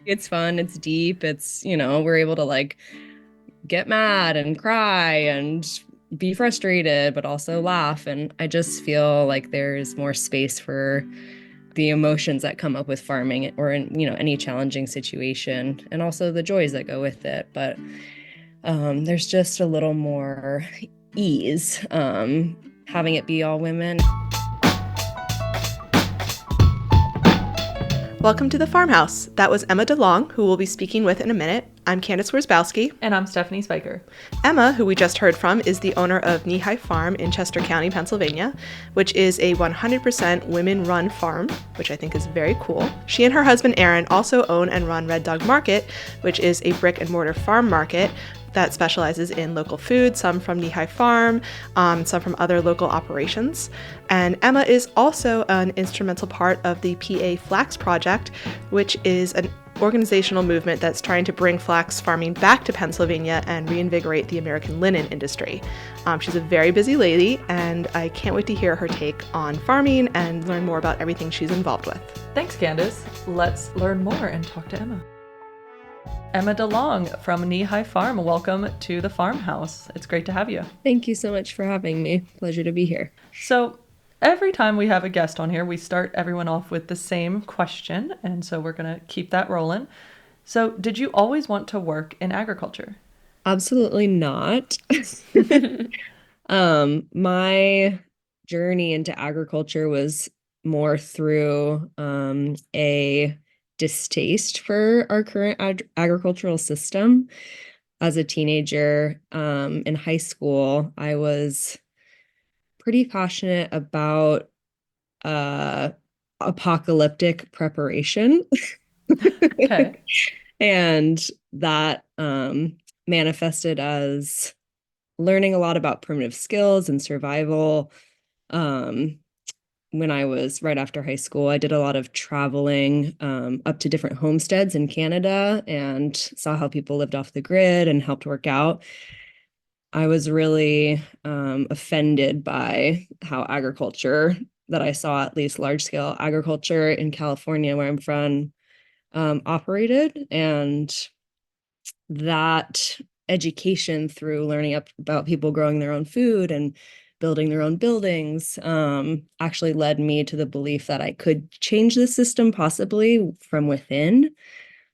It's fun, it's deep, we're able to like get mad and cry and be frustrated, but also laugh. And I just feel like there's more space for the emotions that come up with farming or in, any challenging situation and also the joys that go with it. But there's just a little more ease having it be all women. Welcome to the Farmhouse. That was Emma DeLong, who we'll be speaking with in a minute. I'm Candace Worsbowski. And I'm Stephanie Spiker. Emma, who we just heard from, is the owner of Kneehigh Farm in Chester County, Pennsylvania, which is a 100% women-run farm, which I think is very cool. She and her husband Aaron also own and run Red Dog Market, which is a brick-and-mortar farm market that specializes in local food, some from Kneehigh Farm, some from other local operations. And Emma is also an instrumental part of the PA Flax Project, which is an organizational movement that's trying to bring flax farming back to Pennsylvania and reinvigorate the American linen industry. She's a very busy lady, and I can't wait to hear her take on farming and learn more about everything she's involved with. Thanks, Candace. Let's learn more and talk to Emma. Emma DeLong from Kneehigh Farm, welcome to the Farmhouse. It's great to have you. Thank you so much for having me. Pleasure to be here. So every time we have a guest on here, we start everyone off with the same question, and so we're going to keep that rolling. So did you always want to work in agriculture? Absolutely not. My journey into agriculture was more through a distaste for our current agricultural system. As a teenager, in high school, I was pretty passionate about apocalyptic preparation. Okay. And that manifested as learning a lot about primitive skills and survival. When I was right after high school, I did a lot of traveling up to different homesteads in Canada and saw how people lived off the grid and helped work out. I was really offended by how agriculture that I saw, at least large scale agriculture in California, where I'm from, operated. And that education through learning about people growing their own food and building their own buildings actually led me to the belief that I could change the system possibly from within.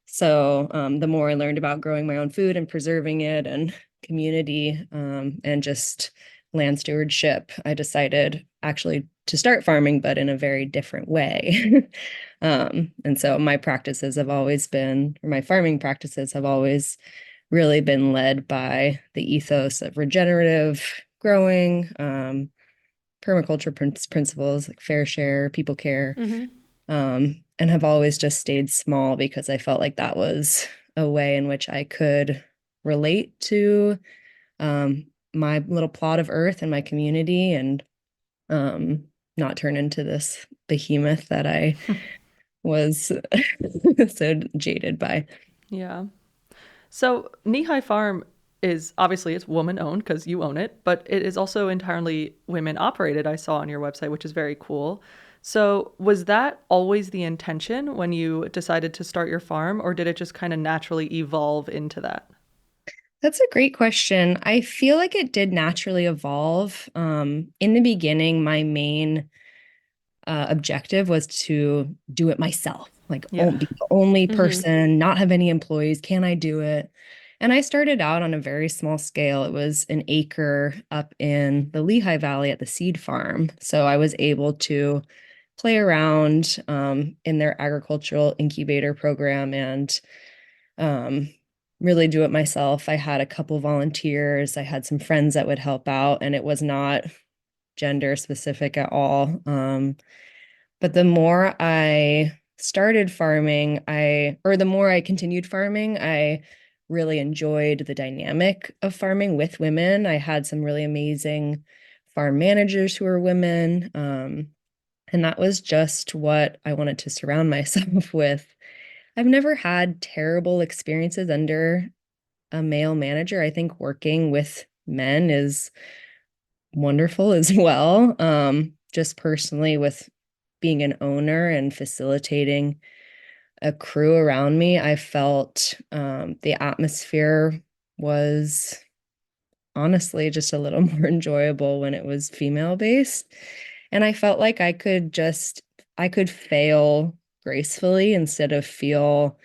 So the more I learned about growing my own food and preserving it and community and just land stewardship, I decided actually to start farming, but in a very different way. And so my practices have always been, or my farming practices have always really been led by the ethos of regenerative growing, permaculture principles like fair share, people care, and have always just stayed small because I felt like that was a way in which I could relate to my little plot of earth and my community and not turn into this behemoth that I was so jaded by. Yeah. So Kneehigh Farm is obviously it's woman owned because you own it, but it is also entirely women operated. I saw on your website, which is very cool. So was that always the intention when you decided to start your farm, or did it just kind of naturally evolve into that? That's a great question. I feel like it did naturally evolve. In the beginning, my main objective was to do it myself, like Yeah. be the only person, not have any employees. Can I do it? And I started out on a very small scale. It was an acre up in the Lehigh Valley at the seed farm. So I was able to play around in their agricultural incubator program and um, really do it myself. I had a couple volunteers. I had some friends that would help out, and it was not gender specific at all. But the more I started farming, the more I continued farming, I really enjoyed the dynamic of farming with women. I had some really amazing farm managers who were women. And that was just what I wanted to surround myself with. I've never had terrible experiences under a male manager. I think working with men is wonderful as well. Just personally with being an owner and facilitating a crew around me. I felt the atmosphere was honestly just a little more enjoyable when it was female based. And I felt like I could fail gracefully instead of feel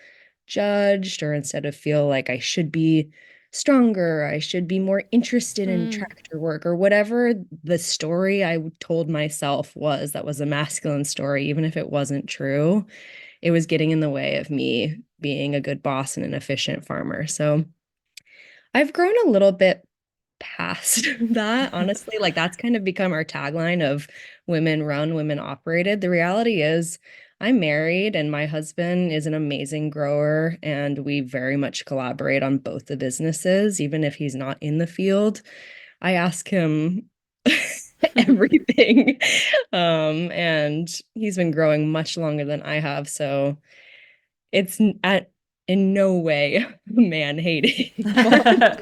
judged or instead of feel like I should be stronger, I should be more interested in Mm, tractor work or whatever the story I told myself was that was a masculine story, even if it wasn't true, it was getting in the way of me being a good boss and an efficient farmer. So I've grown a little bit past that, honestly. Like that's kind of become our tagline of women run, women operated. The reality is, I'm married and my husband is an amazing grower, and we very much collaborate on both the businesses, even if he's not in the field. I ask him everything. And he's been growing much longer than I have. So it's in no way a man-hating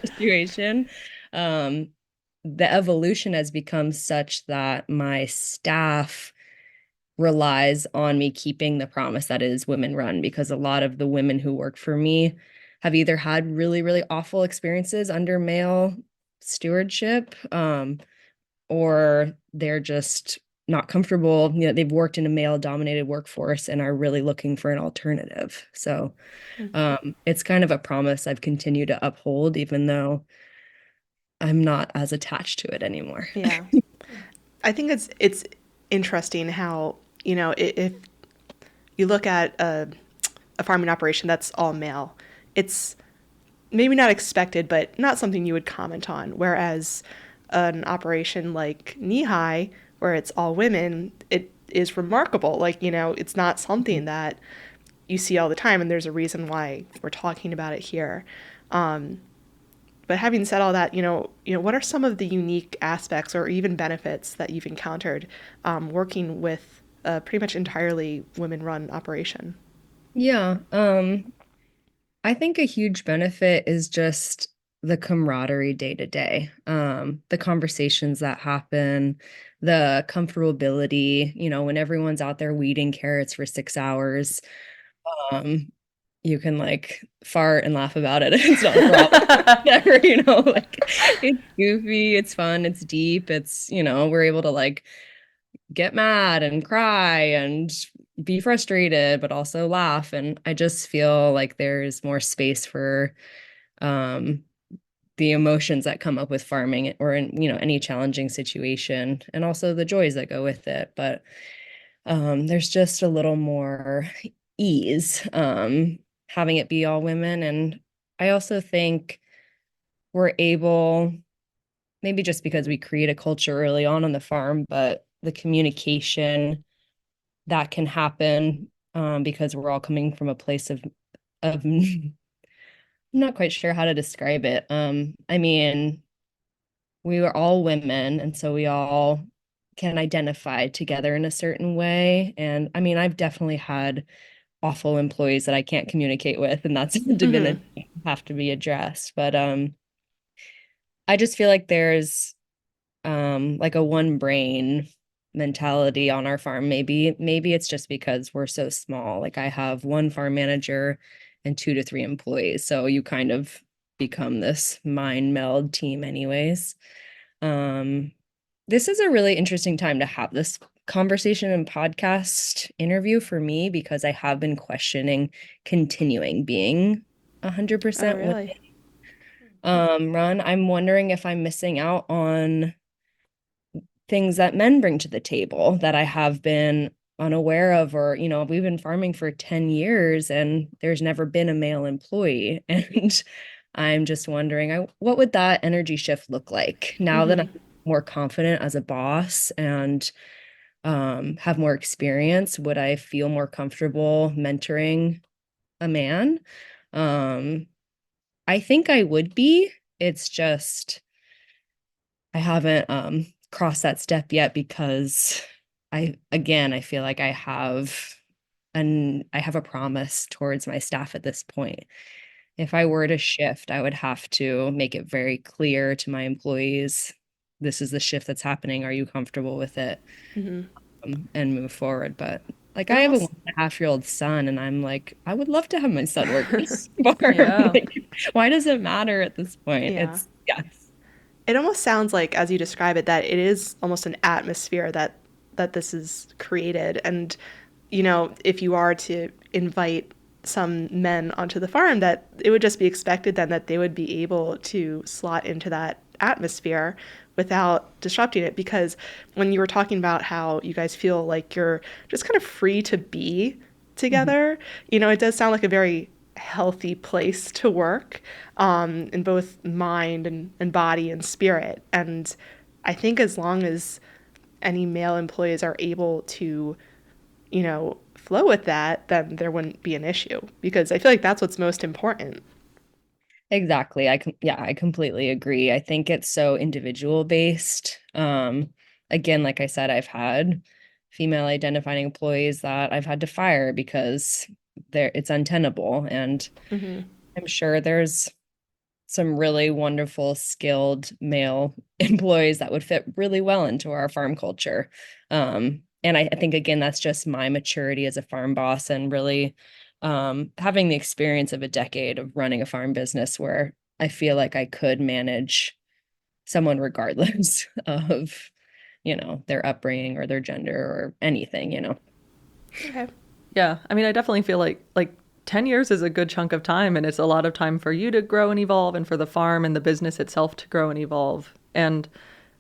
situation. Um, the evolution has become such that my staff relies on me keeping the promise that is women run, because a lot of the women who work for me have either had really, really awful experiences under male stewardship, or they're just not comfortable. You know, they've worked in a male dominated workforce and are really looking for an alternative. So it's kind of a promise I've continued to uphold, even though I'm not as attached to it anymore. yeah. I think it's interesting how, if you look at a farming operation that's all male, it's maybe not expected, but not something you would comment on. Whereas an operation like Kneehigh, where it's all women, it is remarkable. Like, it's not something that you see all the time, and there's a reason why we're talking about it here. But having said all that, what are some of the unique aspects or even benefits that you've encountered working with a pretty much entirely women-run operation? Yeah, I think a huge benefit is just the camaraderie day to day, the conversations that happen, the comfortability, when everyone's out there weeding carrots for 6 hours, um, you can like fart and laugh about it. It's not a problem. Whatever, like it's goofy, it's fun, it's deep, we're able to like get mad and cry and be frustrated, but also laugh. And I just feel like there's more space for um, the emotions that come up with farming or in, any challenging situation, and also the joys that go with it. But there's just a little more ease having it be all women. And I also think we're able, maybe just because we create a culture early on the farm, but the communication that can happen, because we're all coming from a place of I'm not quite sure how to describe it. I mean, we were all women, and so we all can identify together in a certain way. And I mean, I've definitely had awful employees that I can't communicate with, and that's a Mm-hmm. divinity have to be addressed. But I just feel like there's like a one brain mentality on our farm. Maybe it's just because we're so small. Like I have one farm manager and 2 to 3 employees, so you kind of become this mind meld team anyways. um this is a really interesting time to have this conversation and podcast interview for me, because I have been questioning continuing being Oh, 100% really? run. I'm wondering if I'm missing out on things that men bring to the table that I have been unaware of, or we've been farming for 10 years and there's never been a male employee. And I'm just wondering, what would that energy shift look like now that I'm Mm-hmm. more confident as a boss and have more experience? Would I feel more comfortable mentoring a man? um I think I would be. It's just I haven't crossed that step yet, because I feel like I have a promise towards my staff at this point. If I were to shift, I would have to make it very clear to my employees, this is the shift that's happening. Are you comfortable with it? Mm-hmm. And move forward. But Like It I have a almost, 1.5-year-old son, and I'm like, I would love to have my son work at a farm. Yeah. Like, why does it matter at this point? yeah. It's yes. It almost sounds like, as you describe it, that it is almost an atmosphere that this is created. And, if you are to invite some men onto the farm, that it would just be expected then that they would be able to slot into that atmosphere without disrupting it. Because when you were talking about how you guys feel like you're just kind of free to be Mhm. together, it does sound like a very healthy place to work, in both mind and body and spirit. And I think as long as any male employees are able to, flow with that, then there wouldn't be an issue, because I feel like that's what's most important. Exactly. Yeah, I completely agree. I think it's so individual based. Again, like I said, I've had female identifying employees that I've had to fire because it's untenable. And Mm-hmm. I'm sure there's some really wonderful, skilled male employees that would fit really well into our farm culture. And I think, again, that's just my maturity as a farm boss and really having the experience of a decade of running a farm business where I feel like I could manage someone regardless of, their upbringing or their gender or anything. Okay. Yeah. I mean, I definitely feel like 10 years is a good chunk of time, and it's a lot of time for you to grow and evolve and for the farm and the business itself to grow and evolve. And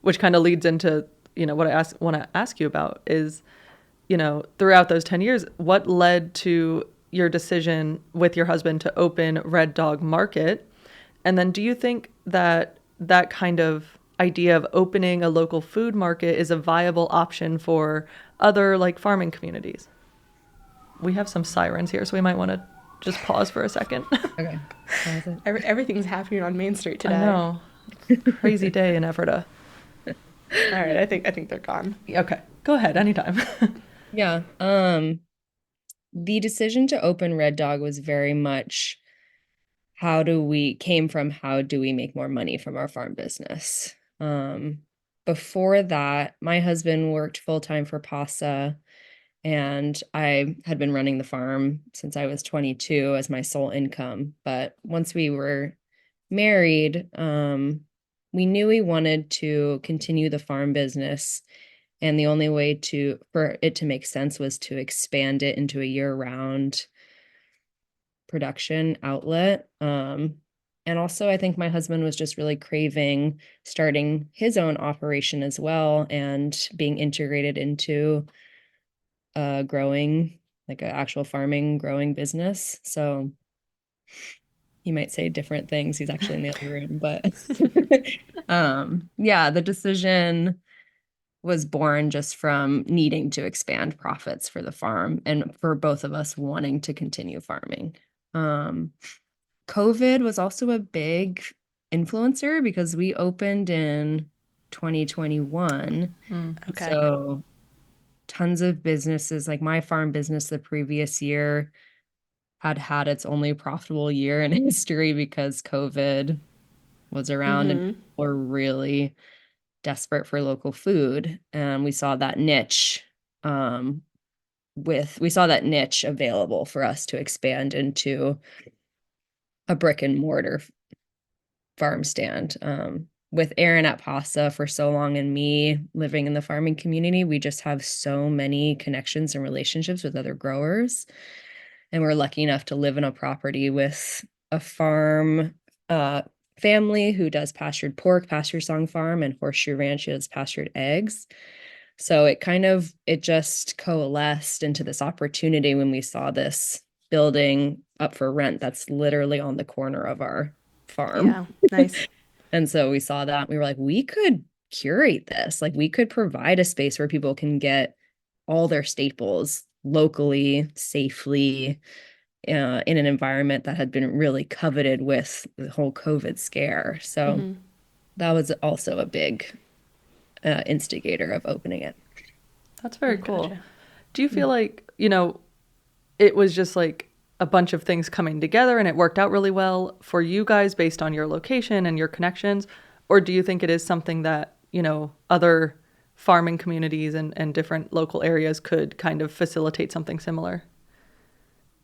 which kind of leads into, what I want to ask you about is, throughout those 10 years, what led to your decision with your husband to open Red Dog Market? And then do you think that that kind of idea of opening a local food market is a viable option for other like farming communities? We have some sirens here, so we might want to just pause for a second. Okay. Pause it. Everything's happening on Main Street I today. know. Crazy day in Ephrata. All right, I think they're gone. Okay, go ahead anytime. Yeah. The decision to open Red Dog was very much how do we make more money from our farm business? Before that, my husband worked full time for Pasa, and I had been running the farm since I was 22 as my sole income. But once we were married, we knew we wanted to continue the farm business. And the only way for it to make sense was to expand it into a year-round production outlet. And also, I think my husband was just really craving starting his own operation as well and being integrated into growing, like an actual farming, growing business. So he might say different things. He's actually in the other room, but yeah, the decision was born just from needing to expand profits for the farm and for both of us wanting to continue farming. Um, COVID was also a big influencer because we opened in 2021. Mm. Okay. So tons of businesses, like my farm business the previous year had its only profitable year in history because COVID was around and Mm-hmm. people were really desperate for local food. And we saw that niche um, we saw that niche available for us to expand into a brick and mortar farm stand. With Aaron at Pasa for so long and me living in the farming community, we just have so many connections and relationships with other growers. And we're lucky enough to live in a property with a farm family who does pastured pork, Pasture Song Farm, and Horseshoe Ranch does pastured eggs. So it just coalesced into this opportunity when we saw this building up for rent that's literally on the corner of our farm. Yeah. Nice. And so we saw that and we were like, we could curate this. Like we could provide a space where people can get all their staples locally, safely, in an environment that had been really coveted with the whole COVID scare. So Mm-hmm. that was also a big instigator of opening it. That's very cool. Gotcha. Do you feel like, it was just like a bunch of things coming together and it worked out really well for you guys based on your location and your connections? Or do you think it is something that, other farming communities and different local areas could kind of facilitate something similar?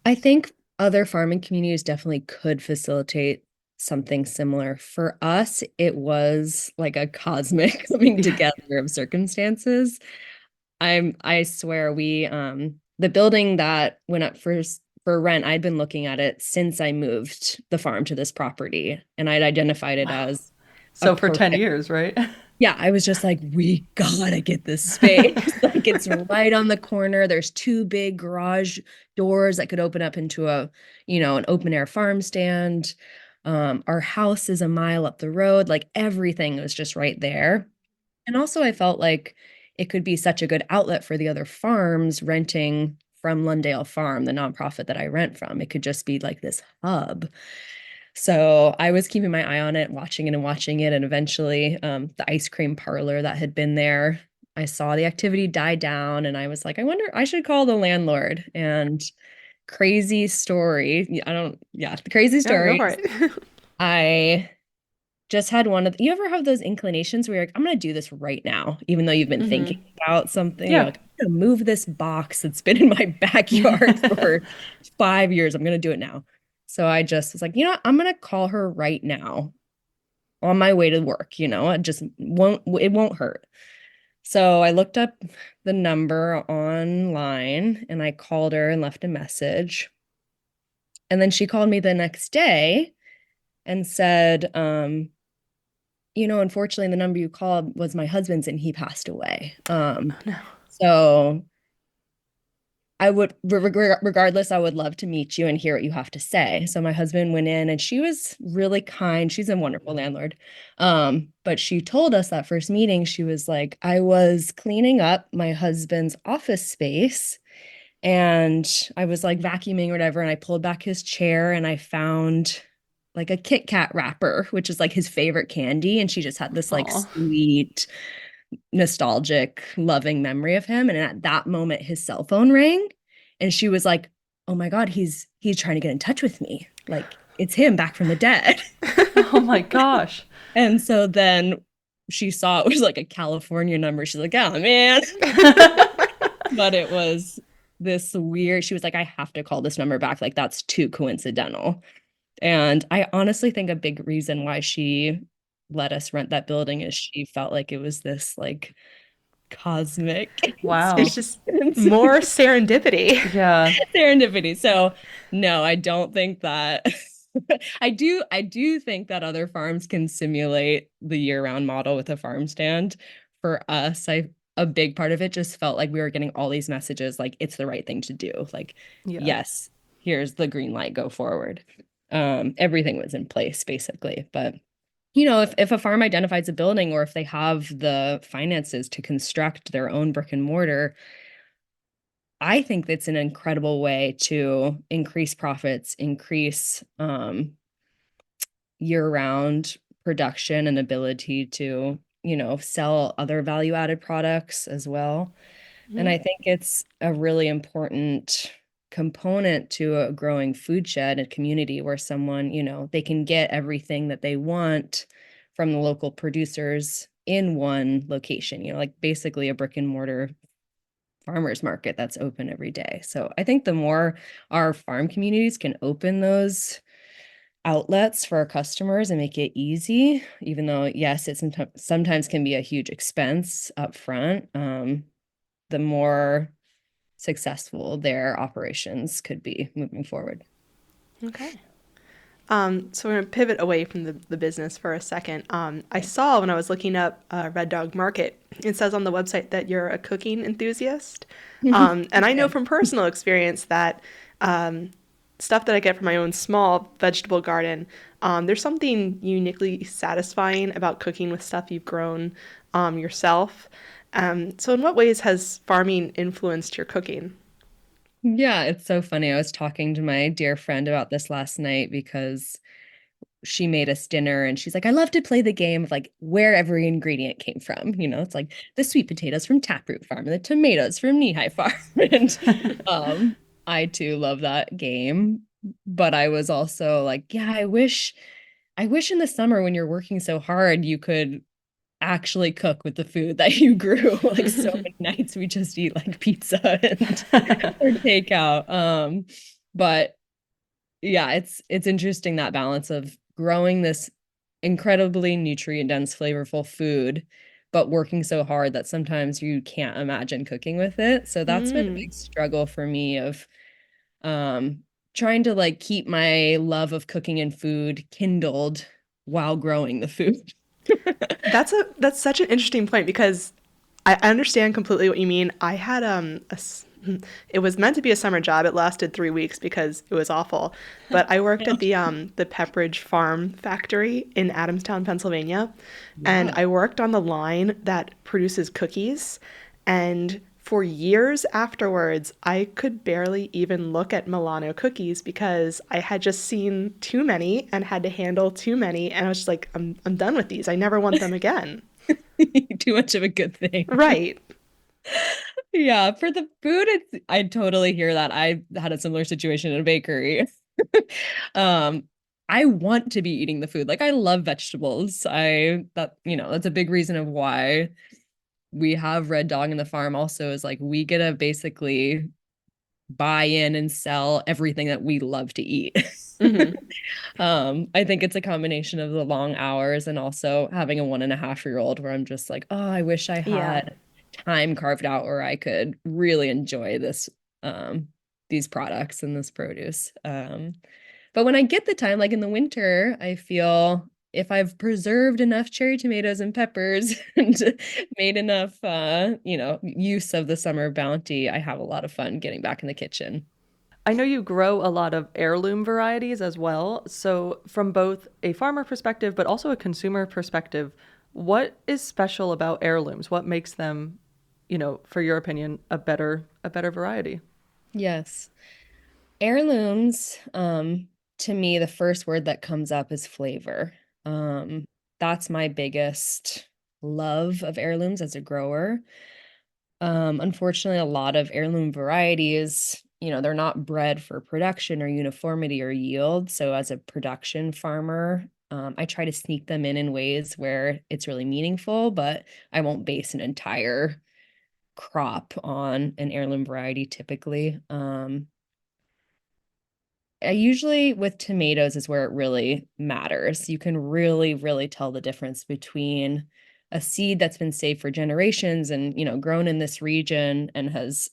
I think other farming communities definitely could facilitate something similar. For us, it was like a cosmic coming Yeah. together of circumstances. I swear the building that went up first for rent, I'd been looking at it since I moved the farm to this property, and I'd identified it Wow. as a So for 10 perfect. years, right? Yeah, I was just like, we gotta get this space. Like it's right on the corner. There's two big garage doors that could open up into an open air farm stand. Our house is a mile up the road. Like everything was just right there. And also I felt like it could be such a good outlet for the other farms renting from Lundale Farm, the nonprofit that I rent from. It could just be like this hub. So I was keeping my eye on it, watching it and watching it. And eventually, the ice cream parlor that had been there, I saw the activity die down. And I was like, I wonder, I should call the landlord. And crazy story. The crazy Yeah, go story. for it. I just had you ever have those inclinations where you're like, I'm going to do this right now, even though you've been thinking Hmm. about something. You're Yeah. like, I'm going to move this box that's been in my backyard for 5 years. I'm going to do it now. So I just was like, I'm going to call her right now on my way to work. It won't hurt. So I looked up the number online and I called her and left a message. And then she called me the next day and said, unfortunately, the number you called was my husband's and he passed away. Oh, no. So I would, regardless, I would love to meet you and hear what you have to say. So my husband went in and she was really kind. She's a wonderful landlord. But she told us that first meeting, she was like, I was cleaning up my husband's office space and I was like vacuuming or whatever. And I pulled back his chair and I found like a Kit Kat wrapper, which is like his favorite candy. And she just had this like Oh. sweet, nostalgic, loving memory of him. And at that moment, his cell phone rang, and she was like, "Oh my God, he's trying to get in touch with me. Like it's him back from the dead." Oh my gosh. And so then she saw it was like a California number. She's like, "Oh man," but it was this weird. She was like, "I have to call this number back. Like that's too coincidental." And I honestly think a big reason why she let us rent that building is she felt like it was this like cosmic Wow. It's just more serendipity. Yeah. serendipity. So no, I don't think that I do think that other farms can simulate the year-round model with a farm stand. For us, a big part of it just felt like we were getting all these messages like it's the right thing to do. Like, Yeah. yes, here's the green light, go forward. Everything was in place basically. But if a farm identifies a building or if they have the finances to construct their own brick and mortar, I think that's an incredible way to increase profits, increase year-round production and ability to, sell other value-added products as well. And Mhm. I think it's a really important component to a growing food shed, a community where someone, they can get everything that they want from the local producers in one location, like basically a brick and mortar farmers market that's open every day. So I think the more our farm communities can open those outlets for our customers and make it easy, even though, yes, it sometimes can be a huge expense up front, the more successful their operations could be moving forward. Okay. So we're going to pivot away from the business for a second. I saw when I was looking up Red Dog Market, it says on the website that you're a cooking enthusiast. And I know Yeah. from personal experience that stuff that I get from my own small vegetable garden, there's something uniquely satisfying about cooking with stuff you've grown yourself. So in what ways has farming influenced your cooking? Yeah, it's so funny. I was talking to my dear friend about this last night because she made us dinner and she's like, I love to play the game of like where every ingredient came from. It's like the sweet potatoes from Taproot Farm and the tomatoes from Kneehigh Farm. And I too love that game. But I was also like, yeah, I wish in the summer when you're working so hard, you could actually cook with the food that you grew. Like so many nights we just eat like pizza and or takeout. But yeah, it's interesting that balance of growing this incredibly nutrient dense, flavorful food, but working so hard that sometimes you can't imagine cooking with it. So that's been a Mm. big struggle for me of um trying to like keep my love of cooking and food kindled while growing the food. That's such an interesting point because I understand completely what you mean. I had it was meant to be a summer job. It lasted 3 weeks because it was awful. But I worked at the Pepperidge Farm factory in Adamstown, Pennsylvania, and Yeah. I worked on the line that produces cookies. And for years afterwards, I could barely even look at Milano cookies because I had just seen too many and had to handle too many, and I was just like, I'm done with these. I never want them again. Too much of a good thing. Right. Yeah, for the food, I totally hear that. I had a similar situation in a bakery. Um, I want to be eating the food. Like I love vegetables. That's a big reason of why we have Red Dog in the farm also is like we get to basically buy in and sell everything that we love to eat. Hmm. I think it's a combination of the long hours and also having a 1.5-year-old where I'm just like, oh, I wish I Yeah. had time carved out where I could really enjoy um, these products and this produce. But when I get the time, like in the winter, I feel if I've preserved enough cherry tomatoes and peppers and made enough, use of the summer bounty, I have a lot of fun getting back in the kitchen. I know you grow a lot of heirloom varieties as well. So, from both a farmer perspective, but also a consumer perspective, what is special about heirlooms? What makes them, for your opinion, a better variety? Yes. Heirlooms, to me, the first word that comes up is flavor. Um, that's my biggest love of heirlooms as a grower. Unfortunately, a lot of heirloom varieties, they're not bred for production or uniformity or yield. So as a production farmer, I try to sneak them in ways where it's really meaningful, but I won't base an entire crop on an heirloom variety typically. I usually with tomatoes is where it really matters. You can really, really tell the difference between a seed that's been saved for generations and, grown in this region and has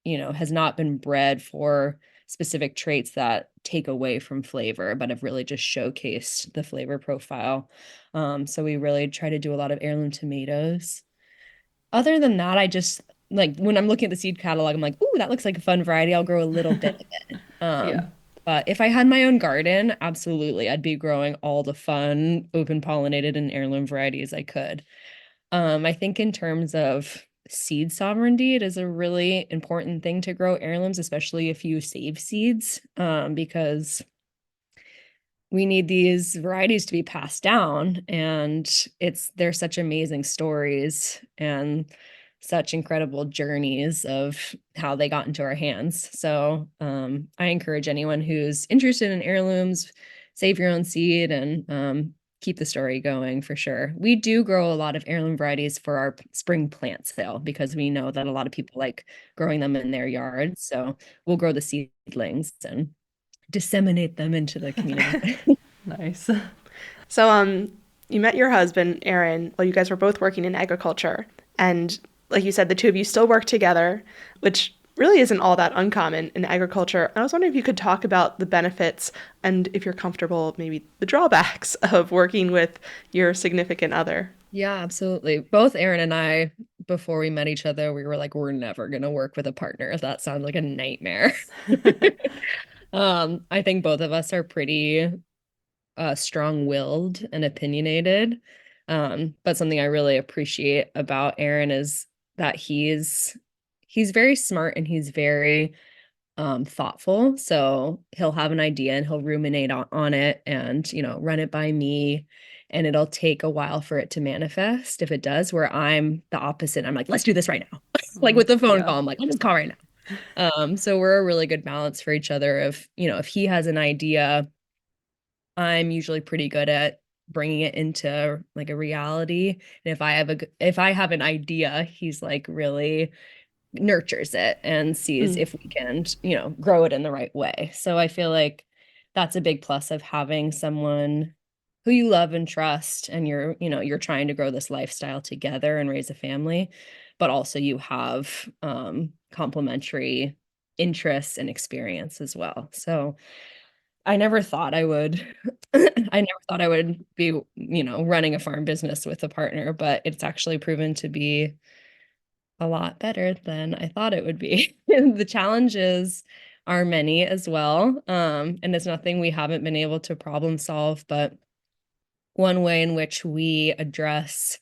not been bred for specific traits that take away from flavor, but have really just showcased the flavor profile. So we really try to do a lot of heirloom tomatoes. Other than that, I just like when I'm looking at the seed catalog, I'm like, ooh, that looks like a fun variety. I'll grow a little bit of it. Yeah. But if I had my own garden, absolutely, I'd be growing all the fun, open pollinated and heirloom varieties I could. I think in terms of seed sovereignty, it is a really important thing to grow heirlooms, especially if you save seeds, because we need these varieties to be passed down and they're such amazing stories and such incredible journeys of how they got into our hands. So I encourage anyone who's interested in heirlooms, save your own seed and keep the story going for sure. We do grow a lot of heirloom varieties for our spring plant sale because we know that a lot of people like growing them in their yards. So we'll grow the seedlings and disseminate them into the community. Nice. So, you met your husband, Aaron, while you guys were both working in agriculture. And like you said, the two of you still work together, which really isn't all that uncommon in agriculture. I was wondering if you could talk about the benefits and if you're comfortable, maybe the drawbacks of working with your significant other. Yeah, absolutely. Both Aaron and I, before we met each other, we were like, we're never gonna work with a partner. That sounds like a nightmare. I think both of us are pretty strong-willed and opinionated. But something I really appreciate about Aaron is that he's very smart and he's very thoughtful. So he'll have an idea and he'll ruminate on it and, run it by me. And it'll take a while for it to manifest if it does, where I'm the opposite. I'm like, let's do this right now. Like with the phone Yeah. call, I'm like, let's just call right now. So we're a really good balance for each other. If he has an idea, I'm usually pretty good at bringing it into like a reality. And if I have an idea, he's like really nurtures it and sees Mm. if we can, grow it in the right way. So I feel like that's a big plus of having someone who you love and trust, and you're trying to grow this lifestyle together and raise a family, but also you have complementary interests and experience as well. So I never thought I would I never thought I would be, running a farm business with a partner, but it's actually proven to be a lot better than I thought it would be. The challenges are many as well. And it's nothing we haven't been able to problem solve, but one way in which we address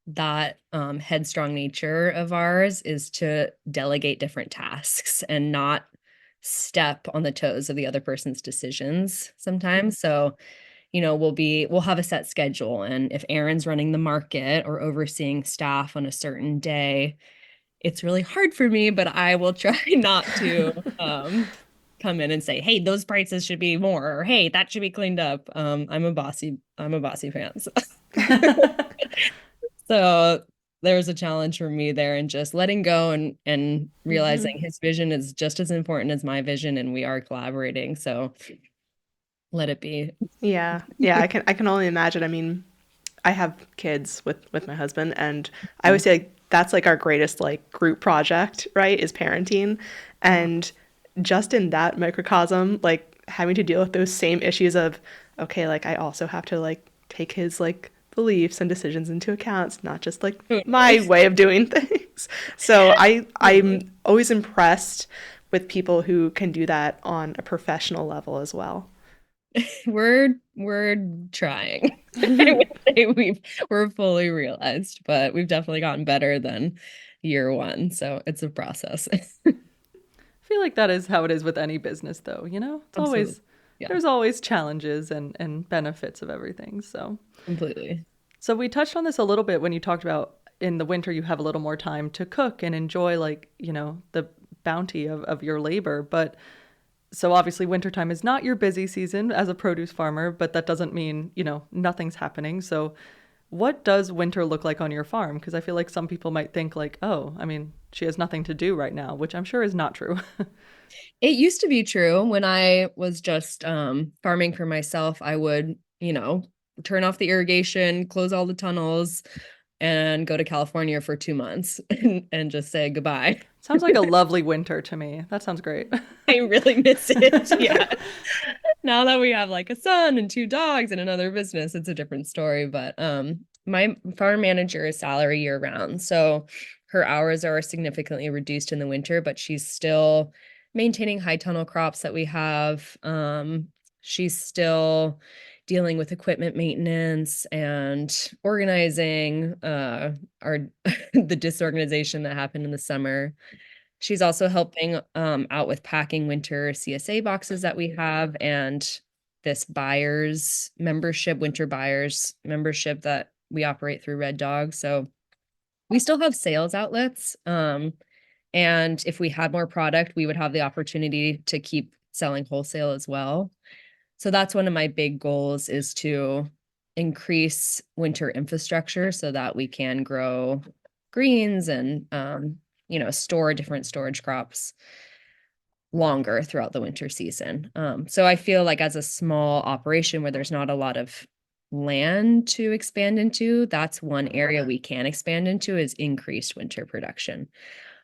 that headstrong nature of ours is to delegate different tasks and not step on the toes of the other person's decisions sometimes. So, we'll have a set schedule, and if Aaron's running the market or overseeing staff on a certain day, it's really hard for me, but I will try not to come in and say, "Hey, those prices should be more," or "Hey, that should be cleaned up." I'm a bossy pants. So there's a challenge for me there, and just letting go and realizing his vision is just as important as my vision, and we are collaborating. So let it be. Yeah. Yeah, I can only imagine. I mean, I have kids with my husband, and I always say like that's like our greatest like group project, right? Is parenting. And just in that microcosm, like having to deal with those same issues of, okay, like I also have to like take his like beliefs and decisions into account. It's not just like my Totally. way of doing things. So I'm Totally. always impressed with people who can do that on a professional level as well. We're trying. I would say we're fully realized, but we've definitely gotten better than year one. So it's a process. I feel like that is how it is with any business, though, It's Absolutely. always, Yeah, there's always challenges and benefits of everything. completely. So we touched on this a little bit when you talked about in the winter you have a little more time to cook and enjoy, like, the bounty of your labor. But so obviously wintertime is not your busy season as a produce farmer, but that doesn't mean, nothing's happening. So what does winter look like on your farm? Because I feel like some people might think like, oh, I mean, she has nothing to do right now, which I'm sure is not true. It used to be true when I was just farming for myself. I would, turn off the irrigation, close all the tunnels, and go to California for 2 months and just say goodbye. Sounds like a lovely winter to me. That sounds great. I really miss it. Yeah. Now that we have like a son and two dogs and another business, it's a different story. But my farm manager is salary year round. So her hours are significantly reduced in the winter, but she's still maintaining high tunnel crops that we have. She's still dealing with equipment maintenance and organizing our the disorganization that happened in the summer. She's also helping out with packing winter CSA boxes that we have, and this buyers membership, winter buyers membership that we operate through Red Dog. So we still have sales outlets. And if we had more product, we would have the opportunity to keep selling wholesale as well. So that's one of my big goals, is to increase winter infrastructure so that we can grow greens and store different storage crops longer throughout the winter season. So I feel like as a small operation where there's not a lot of land to expand into, that's one area we can expand into, is increased winter production.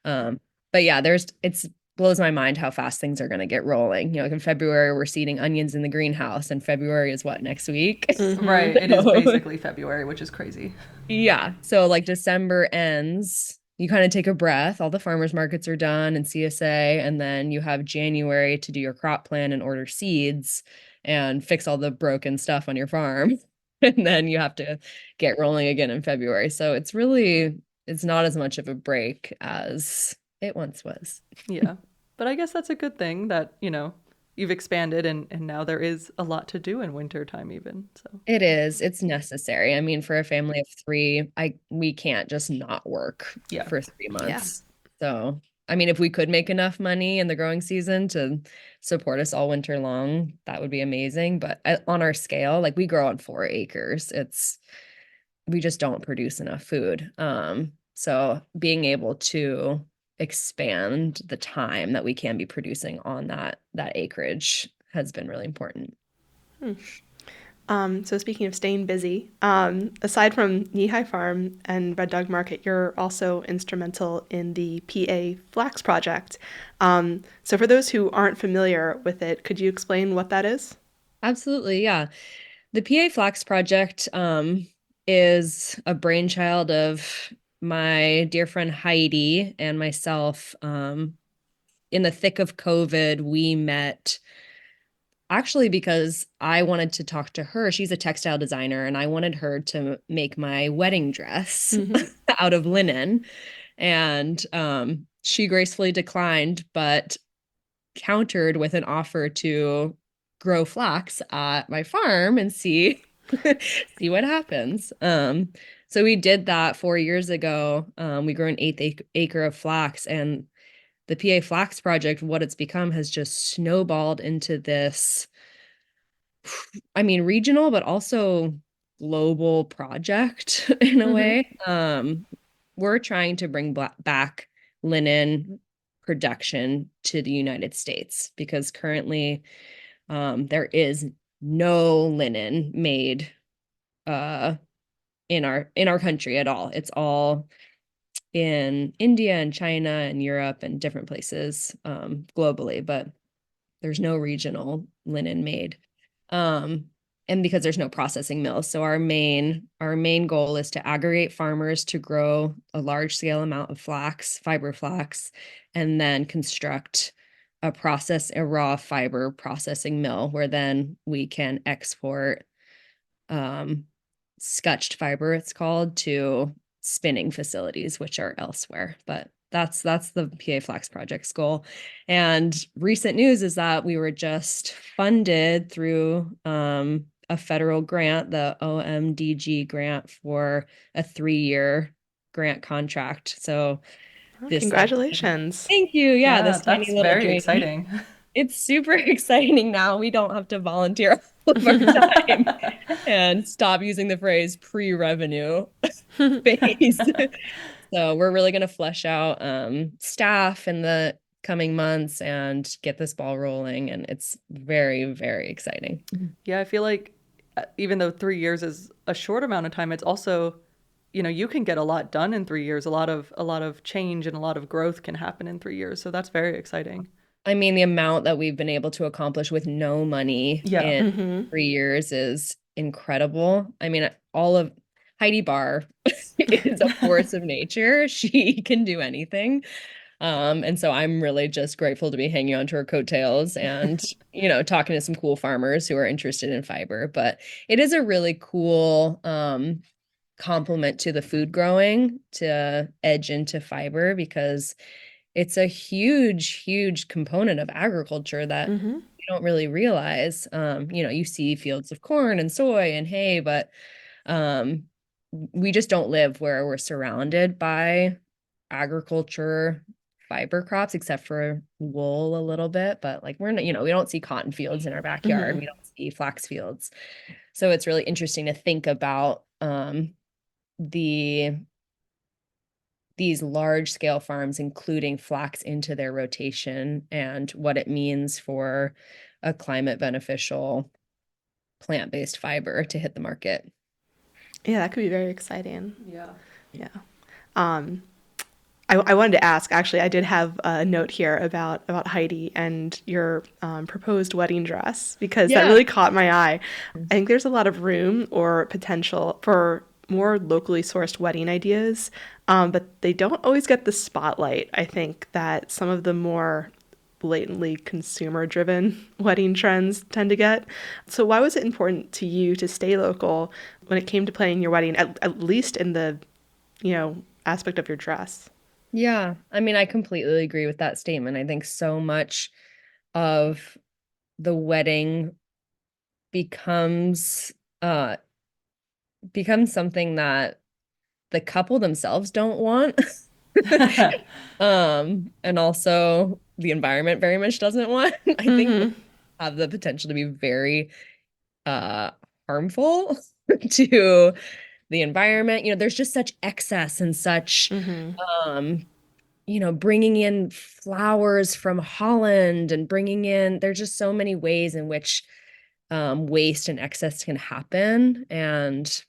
But yeah, it's blows my mind how fast things are going to get rolling. Like in February, we're seeding onions in the greenhouse, and February is what, next week? Hmm. Right. It is So, basically February, which is crazy. yeah. So like December ends, you kind of take a breath. All the farmers markets are done and CSA, and then you have January to do your crop plan and order seeds and fix all the broken stuff on your farm. And then you have to get rolling again in February. So it's not as much of a break as it once was. Yeah. But I guess that's a good thing that, you've expanded and now there is a lot to do in winter time even. So, It is. It's necessary. I mean, for a family of three, we can't just not work yeah. for three Yeah. months. So I mean, if we could make enough money in the growing season to support us all winter long, that would be amazing. But on our scale, like we grow on 4 acres, we just don't produce enough food. So being able to expand the time that we can be producing on that acreage has been really important. So speaking of staying busy, aside from Kneehigh Farm and Red Dog Market, you're also instrumental in the PA Flax Project. So for those who aren't familiar with it, could you explain what that is? Absolutely, yeah. The PA Flax Project is a brainchild of my dear friend Heidi and myself. In the thick of COVID, we met actually because I wanted to talk to her. She's a textile designer, and I wanted her to make my wedding dress Mm-hmm. out of linen. And she gracefully declined, but countered with an offer to grow flax at my farm and see see what happens. So we did that 4 years ago. We grew an eighth acre of flax, and the PA Flax Project, what it's become, has just snowballed into this, I mean, regional, but also global project in a Mm-hmm. way. We're trying to bring back linen production to the United States because currently there is no linen made uh, in our country at all. It's all in India and China and Europe and different places globally, but there's no regional linen made. Um, and because there's no processing mills. So our main goal is to aggregate farmers to grow a large scale amount of flax, fiber flax, and then construct a raw fiber processing mill where then we can export um, scutched fiber, it's called, to spinning facilities, which are elsewhere. But that's the PA Flax Project's goal. And recent news is that we were just funded through a federal grant, the OMDG grant, for a 3-year grant contract. So Oh, this congratulations. thank you. Yeah, Yeah, this tiny that's little very dream. exciting. It's super exciting now. We don't have to volunteer all of our time and stop using the phrase pre-revenue phase. So we're really going to flesh out staff in the coming months and get this ball rolling. And it's very, very exciting. Yeah, I feel like even though 3 years is a short amount of time, it's also, you can get a lot done in 3 years. A lot of change and a lot of growth can happen in 3 years. So that's very exciting. I mean, the amount that we've been able to accomplish with no money Yeah. in Mm-hmm. 3 years is incredible. I mean, all of Heidi Barr is a force of nature. She can do anything. And so I'm really just grateful to be hanging on to her coattails and, talking to some cool farmers who are interested in fiber. But it is a really cool complement to the food growing to edge into fiber because it's a huge, huge component of agriculture that Mm-hmm. you don't really realize. You see fields of corn and soy and hay, but um, we just don't live where we're surrounded by agriculture fiber crops, except for wool a little bit. But like we're not, we don't see cotton fields in our backyard. Mm-hmm. We don't see flax fields. So it's really interesting to think about the these large scale farms including flax into their rotation and what it means for a climate beneficial plant-based fiber to hit the market. Yeah, that could be very exciting. Yeah. Yeah. Um, I wanted to ask, actually, I did have a note here about Heidi and your proposed wedding dress because that Yeah. really caught my eye. I think there's a lot of room or potential for more locally sourced wedding ideas, but they don't always get the spotlight. I think that some of the more blatantly consumer driven wedding trends tend to get. So why was it important to you to stay local when it came to planning your wedding, at least in the, aspect of your dress? Yeah. I mean, I completely agree with that statement. I think so much of the wedding becomes uh becomes something that the couple themselves don't want. And also the environment very much doesn't want. I think Mm-hmm. have the potential to be very uh harmful to the environment. There's just such excess and such Mm-hmm. um bringing in flowers from Holland and bringing in, there's just so many ways in which waste and excess can happen. And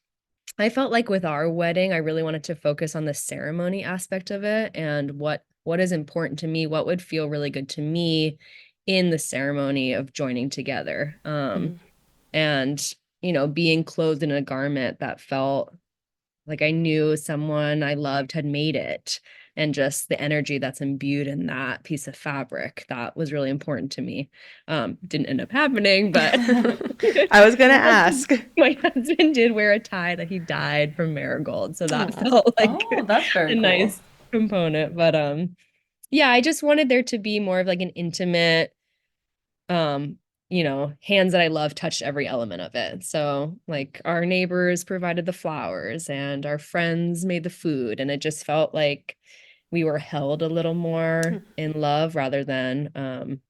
I felt like with our wedding, I really wanted to focus on the ceremony aspect of it and what is important to me, what would feel really good to me in the ceremony of joining together. And being clothed in a garment that felt like I knew someone I loved had made it, and just the energy that's imbued in that piece of fabric, that was really important to me. Didn't end up happening, but I was gonna my ask. husband did wear a tie that he dyed from marigold, so that Oh. felt like Oh, that's very a cool. nice component. But yeah, I just wanted there to be more of like an intimate um hands that I love touched every element of it. So like our neighbors provided the flowers and our friends made the food, and it just felt like we were held a little more in love rather than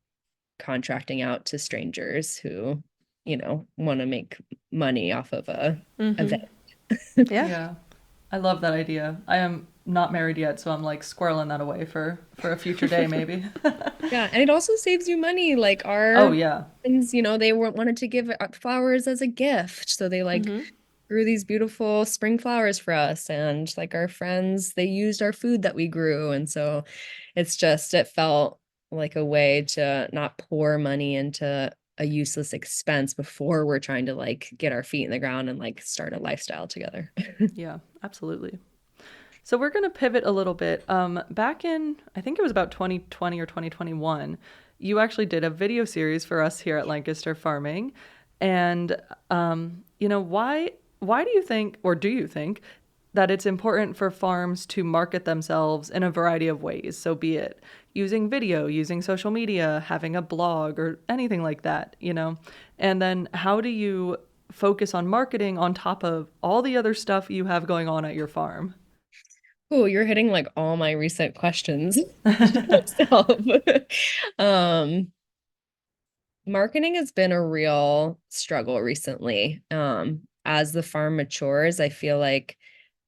contracting out to strangers who want to make money off of a Mm-hmm. event. Yeah. Yeah. I love that idea. I am not married yet, so I'm like squirreling that away for a future day maybe. Yeah, and it also saves you money. Like Oh our yeah. friends, they wanted to give flowers as a gift, so they like Mm-hmm. grew these beautiful spring flowers for us. And like our friends, they used our food that we grew, and so it felt like a way to not pour money into a useless expense before we're trying to like get our feet in the ground and like start a lifestyle together. Yeah, absolutely. So we're going to pivot a little bit. Back in, I think it was about 2020 or 2021, you actually did a video series for us here at Lancaster Farming. And, why do you think, or do you think, that it's important for farms to market themselves in a variety of ways? So be it using video, using social media, having a blog, or anything like that? And then how do you focus on marketing on top of all the other stuff you have going on at your farm? Oh, you're hitting like all my recent questions. So, um, marketing has been a real struggle recently. As the farm matures, I feel like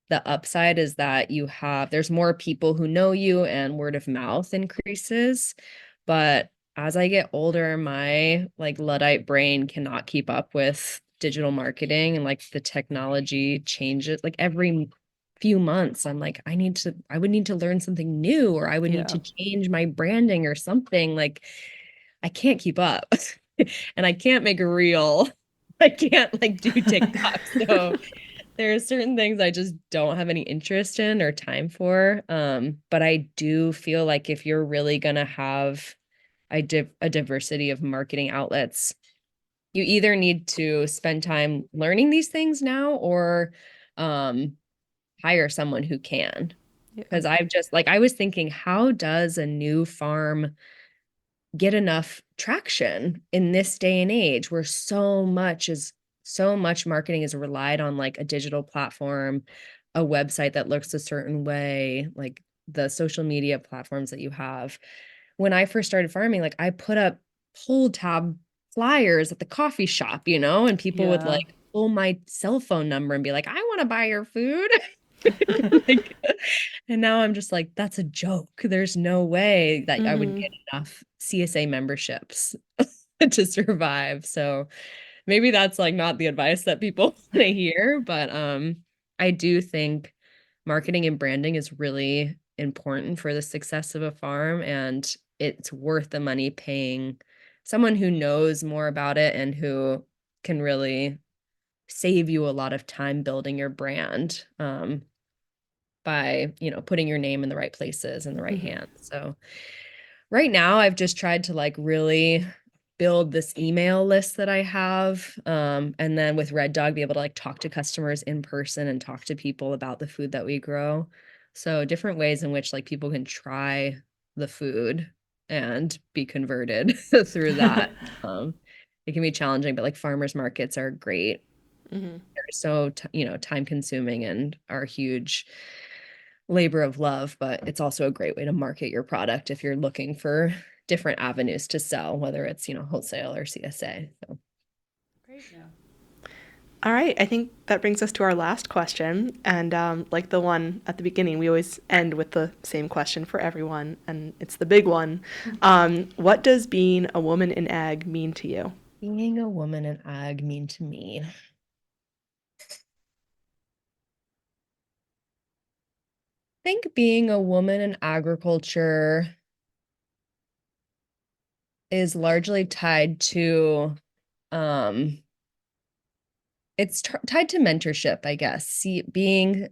the upside is that there's more people who know you and word of mouth increases. But as I get older, my like Luddite brain cannot keep up with digital marketing, and like the technology changes like every few months. I'm like, I would need to learn something new, or I would need Yeah. to change my branding or something. Like I can't keep up. And I can't make a reel. I can't like do TikTok. So there are certain things I just don't have any interest in or time for. But I do feel like if you're really gonna have a diversity of marketing outlets, you either need to spend time learning these things now, or um, hire someone who can. Yeah. Because I was thinking, how does a new farm get enough traction in this day and age where so much marketing is relied on like a digital platform, a website that looks a certain way, like the social media platforms that you have. When I first started farming, like I put up pull tab flyers at the coffee shop, and people would Yeah. like pull my cell phone number and be like, I want to buy your food. Like, and now I'm just like, that's a joke. There's no way that I would Mm-hmm. get enough CSA memberships to survive. So maybe that's like not the advice that people want to hear, but I do think marketing and branding is really important for the success of a farm, and it's worth the money paying someone who knows more about it and who can really save you a lot of time building your brand. By, putting your name in the right places in the right Mm-hmm. hands. So right now I've just tried to like really build this email list that I have. And then with Red Dog, be able to like talk to customers in person and talk to people about the food that we grow. So different ways in which like people can try the food and be converted through that. It can be challenging, but like farmers markets are great. Mm-hmm. They're so time consuming and are huge labor of love, but it's also a great way to market your product if you're looking for different avenues to sell, whether it's, wholesale or CSA. So. Great. Yeah. All right. I think that brings us to our last question. And like the one at the beginning, we always end with the same question for everyone. And it's the big one. What does being a woman in ag mean to you? Being a woman in ag mean to me? I think being a woman in agriculture is largely tied to it's tied to mentorship, I guess. Being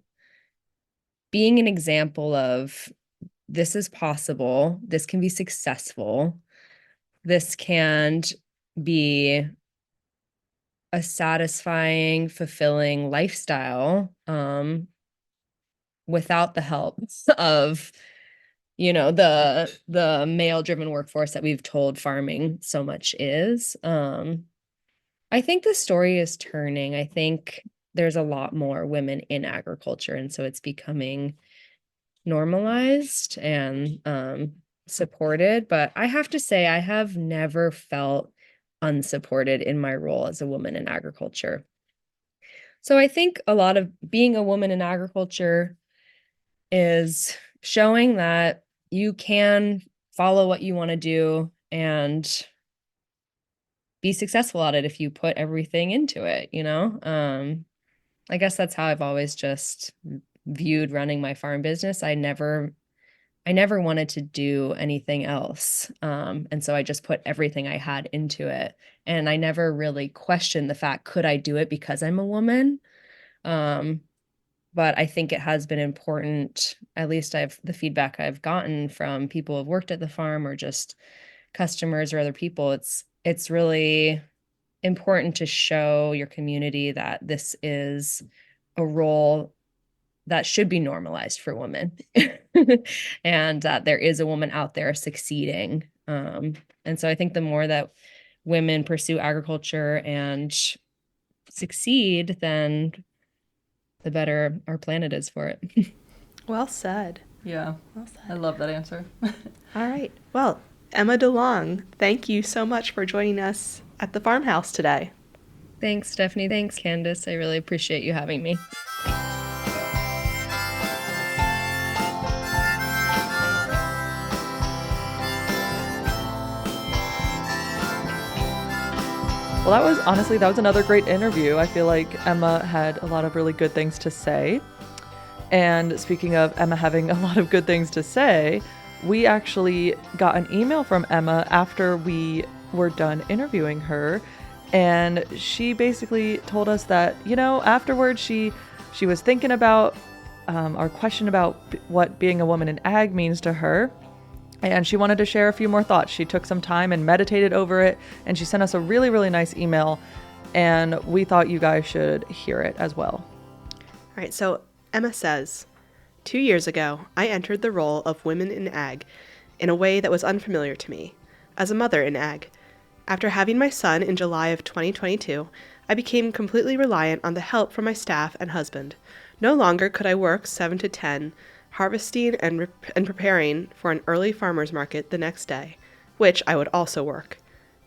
an example of this is possible, this can be successful, this can be a satisfying, fulfilling lifestyle without the help of the male driven workforce that we've told farming so much is. I think the story is turning. I think there's a lot more women in agriculture, and so it's becoming normalized and supported. But I have to say, I have never felt unsupported in my role as a woman in agriculture. So I think a lot of being a woman in agriculture is showing that you can follow what you want to do and be successful at it if you put everything into it, I guess that's how I've always just viewed running my farm business. I never wanted to do anything else. And so I just put everything I had into it. And I never really questioned the fact, could I do it because I'm a woman? But I think it has been important, at least the feedback I've gotten from people who have worked at the farm or just customers or other people, it's really important to show your community that this is a role that should be normalized for women and that there is a woman out there succeeding. And so I think the more that women pursue agriculture and succeed, then the better our planet is for it. Well said. Yeah, Well said. I love that answer. All right. Well, Emma DeLong, thank you so much for joining us at the farmhouse today. Thanks, Stephanie. Thanks, Candace. I really appreciate you having me. Well, that was another great interview. I feel like Emma had a lot of really good things to say. And speaking of Emma having a lot of good things to say, we actually got an email from Emma after we were done interviewing her. And she basically told us that, afterwards she was thinking about our question about what being a woman in ag means to her. And she wanted to share a few more thoughts. She took some time and meditated over it, and she sent us a really, really nice email, and we thought you guys should hear it as well. All right, so Emma says, 2 years ago, I entered the role of women in ag in a way that was unfamiliar to me, as a mother in ag. After having my son in July of 2022, I became completely reliant on the help from my staff and husband. No longer could I work 7 to 10, harvesting and preparing for an early farmer's market the next day, which I would also work.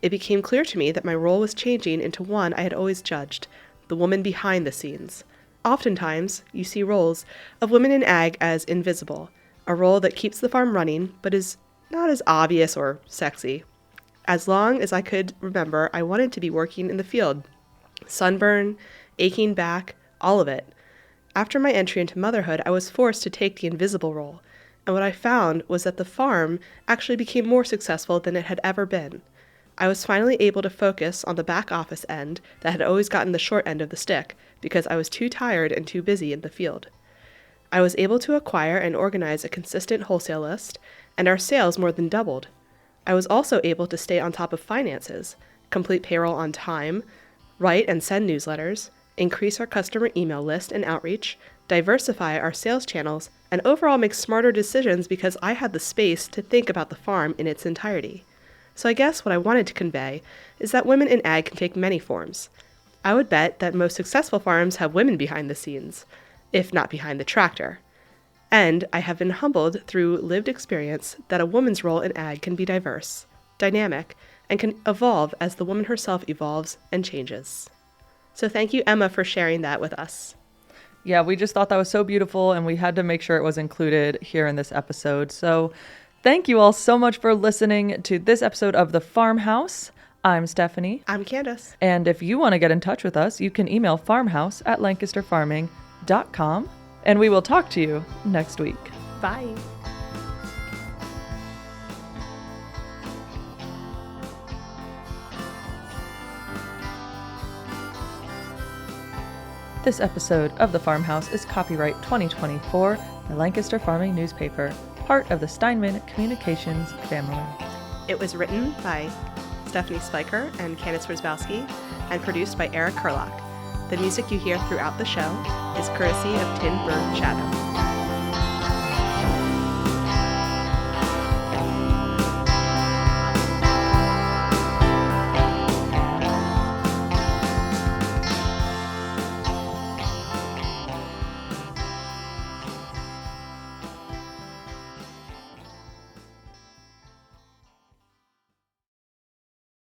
It became clear to me that my role was changing into one I had always judged, the woman behind the scenes. Oftentimes, you see roles of women in ag as invisible, a role that keeps the farm running but is not as obvious or sexy. As long as I could remember, I wanted to be working in the field. Sunburn, aching back, all of it. After my entry into motherhood, I was forced to take the invisible role, and what I found was that the farm actually became more successful than it had ever been. I was finally able to focus on the back office end that had always gotten the short end of the stick because I was too tired and too busy in the field. I was able to acquire and organize a consistent wholesale list, and our sales more than doubled. I was also able to stay on top of finances, complete payroll on time, write and send newsletters, increase our customer email list and outreach, diversify our sales channels, and overall make smarter decisions because I had the space to think about the farm in its entirety. So I guess what I wanted to convey is that women in ag can take many forms. I would bet that most successful farms have women behind the scenes, if not behind the tractor. And I have been humbled through lived experience that a woman's role in ag can be diverse, dynamic, and can evolve as the woman herself evolves and changes. So thank you, Emma, for sharing that with us. Yeah, we just thought that was so beautiful, and we had to make sure it was included here in this episode. So thank you all so much for listening to this episode of The Farmhouse. I'm Stephanie. I'm Candace. And if you want to get in touch with us, you can email farmhouse@lancasterfarming.com, and we will talk to you next week. Bye. This episode of The Farmhouse is copyright 2024, the Lancaster Farming Newspaper, part of the Steinman Communications family. It was written by Stephanie Spiker and Candace Wierzbowski and produced by Eric Kurlock. The music you hear throughout the show is courtesy of Tin Bird Shadow.